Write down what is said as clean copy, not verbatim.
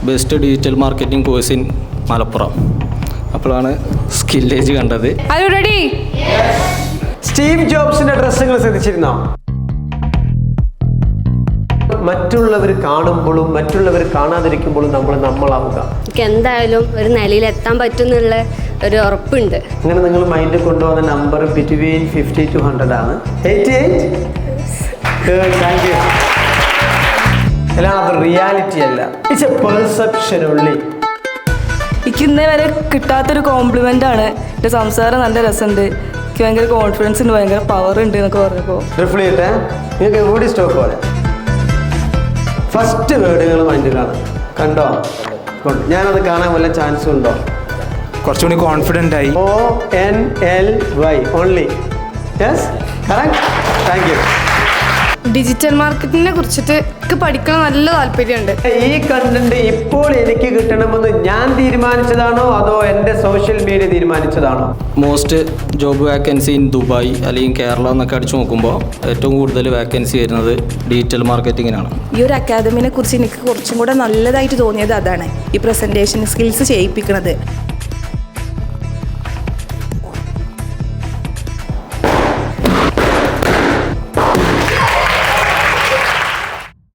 Best digital marketing course in Malappuram. അപ്പോഴാണ് സ്കില്ലേജ് കണ്ടത്. Steve ജോബ്സിന്റെ ഡ്രസ്സുകൾ ശ്രദ്ധിച്ചിരുന്നോ? മറ്റുള്ളവർ കാണുമ്പോഴും മറ്റുള്ളവർ കാണാതിരിക്കുമ്പോഴും നമ്മളാവുക. എനിക്ക് എന്തായാലും ഒരു നിലയിൽ എത്താൻ പറ്റുന്നുള്ള ഒരു ഉറപ്പുണ്ട്. അങ്ങനെ നിങ്ങൾ മൈൻഡിൽ കൊണ്ടുപോകുന്ന നമ്പർ ബിറ്റ്വീൻ 50 to 100 ആണ്. 88. Thank you. എല്ലാം അത് റിയാലിറ്റി അല്ല, ഇറ്റ്സ് എ പെർസെപ്ഷൻ ഓൺലി. എനിക്ക് ഇന്നേ വരെ കിട്ടാത്തൊരു കോംപ്ലിമെൻ്റ് ആണ്. എൻ്റെ സംസാരം നല്ല രസമുണ്ട്, എനിക്ക് ഭയങ്കര കോൺഫിഡൻസ് ഉണ്ട്, ഭയങ്കര പവർ ഉണ്ട് എന്നൊക്കെ പറഞ്ഞപ്പോൾ. റിഫ്ലി ചെയ്തിട്ട് നിങ്ങൾക്ക് എവിടെ സ്റ്റോപ്പ് പോലെ ഫസ്റ്റ് വേർഡുകൾ മൈൻഡിൽ കാണാം. കണ്ടോ? ഞാനത് കാണാൻ വല്ല ചാൻസും ഉണ്ടോ? കുറച്ചുകൂടി കോൺഫിഡൻ്റ് ആയി. ONLY only. Yes, correct. Thank you. Digital മാർക്കറ്റിങ്ങിനെ കുറിച്ചിട്ട് എനിക്ക് പഠിക്കണം നല്ല താല്പര്യമുണ്ട്. ഈ കണ്ടന്റ് ഇപ്പോൾ എനിക്ക് കിട്ടണമെന്ന് ഞാൻ തീരുമാനിച്ചതാണോ അതോ എൻ്റെ സോഷ്യൽ മീഡിയ തീരുമാനിച്ചതാണോ? Most job vacancy in Dubai അല്ലെങ്കിൽ കേരള എന്നൊക്കെ അടിച്ചു നോക്കുമ്പോൾ ഏറ്റവും കൂടുതൽ വാക്കൻസി വരുന്നത് ഡിജിറ്റൽ മാർക്കറ്റിങ്ങിനാണ്. ഈ ഒരു അക്കാദമിനെ കുറിച്ച് എനിക്ക് കുറച്ചും കൂടെ നല്ലതായിട്ട് തോന്നിയത് അതാണ്, ഈ പ്രസൻറ്റേഷൻ സ്കിൽസ് ചെയ്യിപ്പിക്കുന്നത്.